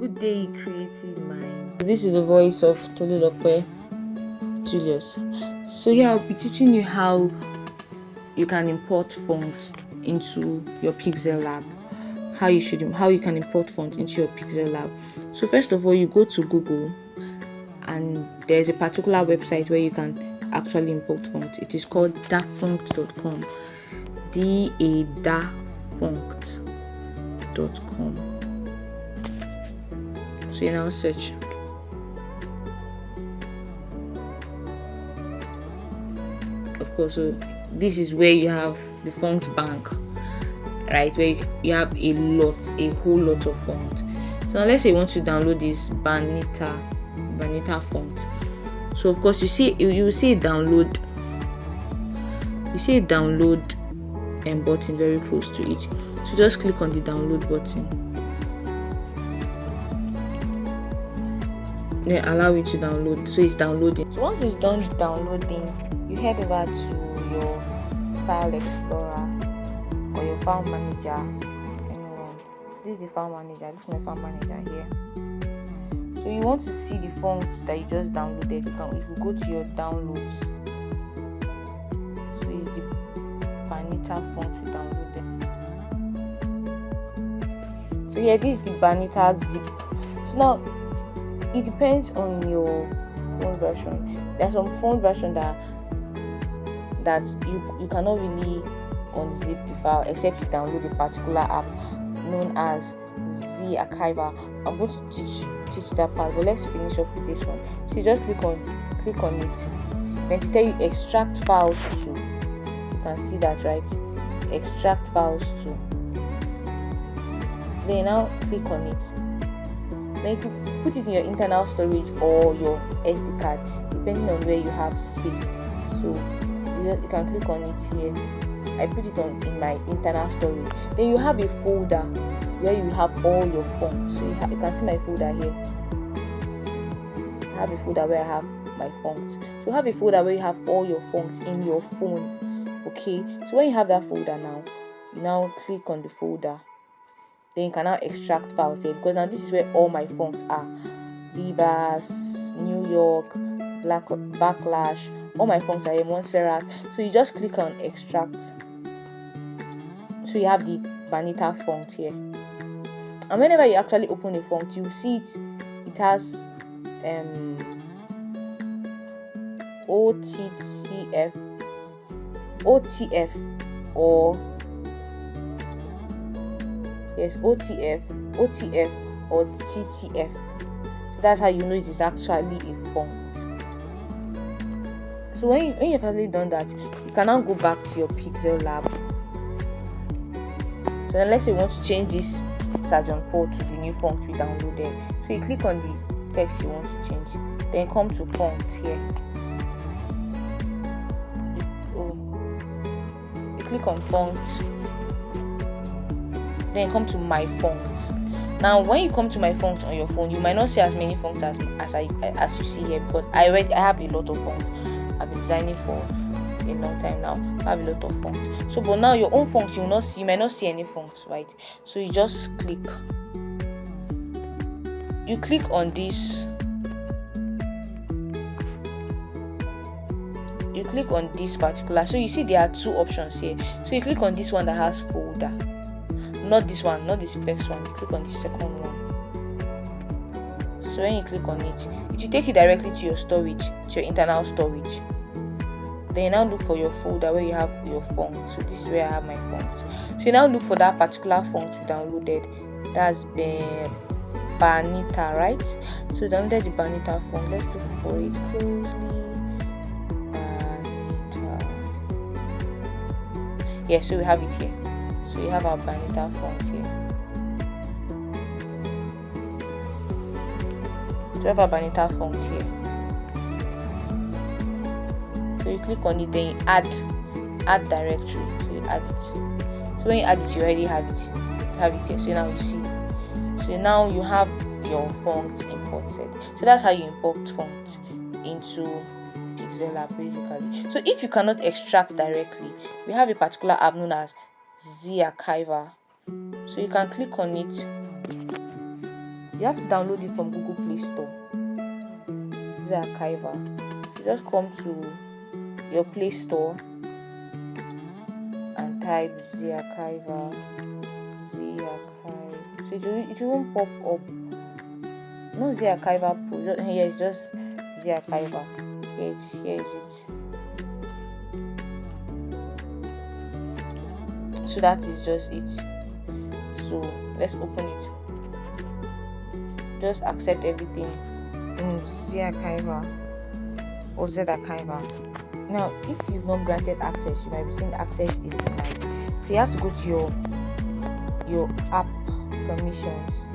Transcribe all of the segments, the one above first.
Good day, creative mind. This is the voice of Tolulope Julius. So here I'll be teaching you how you can import fonts into your Pixellab. How you can import fonts into your Pixellab. So first of all, you go to Google, and there's a particular website where you can actually import fonts. It is called dafunct.com. dafunct.com. So you now search. Of course, so this is where you have the font bank, right? Where you have a whole lot of fonts. So now let's say you want to download this Banita font. So of course you see download. You see a download button very close to it. So just click on the download button. Then allow it to download. So it's downloading. So once it's done downloading, you head over to your file explorer or your file manager. Anyone. This is the file manager. This is my file manager here. So you want to see the fonts that you just downloaded. If you go to your downloads, so it's the Banita font you downloaded. So yeah, this is the Banita zip. So now it depends on your phone version. There's some phone version that you cannot really unzip the file except you download a particular app known as Z Archiver. I'm going to teach that part, but let's finish up with this one. So you just click on it. Then to tell you extract files to. You can see that, right? Extract files to. Then now click on it. Then you can put it in your internal storage or your SD card, depending on where you have space. So you can click on it here. I put it in my internal storage. Then you have a folder where you have all your fonts. So you can see my folder here. I have a folder where I have my fonts. So you have a folder where you have all your fonts in your phone. Okay. So when you have that folder now, you now click on the folder. Then you can now extract files here, because now this is where all my fonts are. Bebas, New York, Backlash, all my fonts are here, Montserrat. So you just click on extract. So you have the Banita font here. And whenever you actually open a font, you see it has OTF or yes, OTF or TTF. So that's how you know it is actually a font. So when you've actually done that, you can now go back to your Pixellab. So then let's say you want to change this Sgt. Paul to the new font we downloaded. So you click on the text you want to change. Then come to font here. You click on font. Then come to my fonts. Now when you come to my fonts on your phone, you might not see as many fonts as you see here, because I have a lot of fonts. I've been designing for a long time now. I have a lot of fonts. So but now your own fonts you might not see any fonts, right? So you just click on this. You click on this particular. So you see there are two options here. So you click on this one that has folder. Not this one, not this first one. You click on the second one. So when you click on it, it will take you directly to your storage, to your internal storage. Then you now look for your folder where you have your font. So this is where I have my font. So you now look for that particular font we downloaded. That's Banita, right? So download the Banita font. Let's look for it closely. Banita. Yeah, so we have it here. So you have our Banita font here. So you have our Banita font here. So you click on it, then you add directory. So you add it. So when you add it, you already have it. You have it here. So now you see. So now you have your font imported. So that's how you import font into Pixellab basically. So if you cannot extract directly, we have a particular app known as Z Archiver. So you can click on it. you have to download it from Google Play Store. Z Archiver. You just come to your Play Store and type Z Archiver. So it won't pop up. No Z Archiver Pro. Here it's just Z Archiver. Here is it. So that is just it. So let's open it. Just accept everything in Z Archiver or Z Archiver. Now, if you've not granted access, you might be saying access is denied. So you have to go to your app permissions.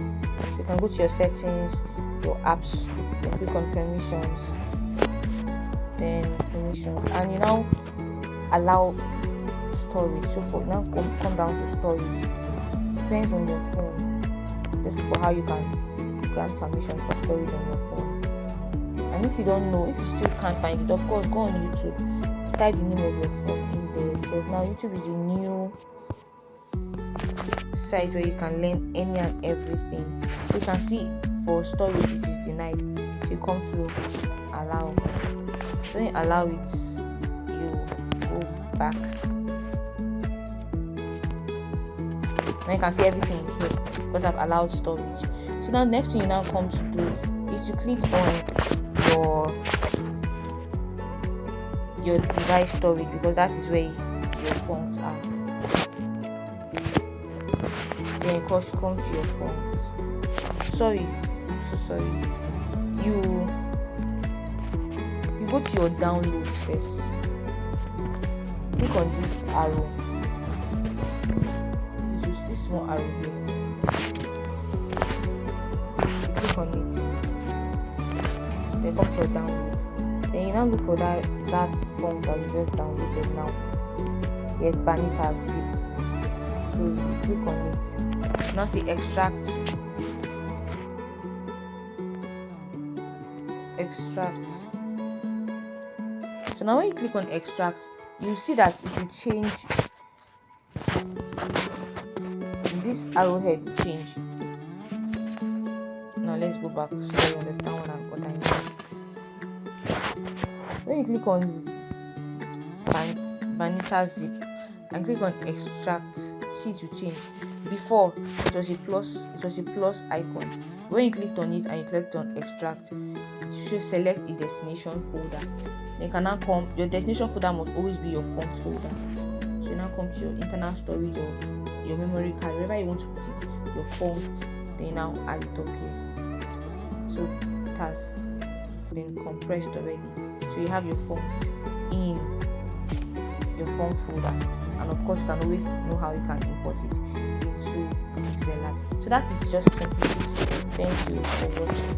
You can go to your settings, your apps, then click on permissions, and you now allow storage. So for now, come down to storage. Depends on your phone, just for how you can grant permission for storage on your phone. And if you don't know, if you still can't find it, of course, go on YouTube, type the name of your phone in there, because now YouTube is the new site where you can learn any and everything. So you can see for storage this is denied. So you come to allow. So when you allow it, you go back. Now you can see everything is here because I've allowed storage. So now next thing you now come to do is to click on your device storage, because that is where your phones are. Then of course come to your phones. Sorry. You go to your downloads first. Click on this arrow. This small arrow here. You click on it. Then come to your downloads. Then you now look for that form that you just downloaded now. Yes, ban it as zip. So you click on it. Now see extract. So now when you click on extract, you see that it will change. This arrowhead will change. Now let's go back so you understand what I mean. When you click on Banita zip and click on extract, see it will change. Before it was a plus icon. When you clicked on it and you clicked on extract, it should select a destination folder. Then you can now come, your destination folder must always be your font folder. So you now come to your internal storage or your memory card, wherever you want to put it, your font, then you now add it up here. So it has been compressed already. So you have your font in your font folder, and of course you can always know how you can import it into Pixellab. So that is just simply it. Thank you for watching.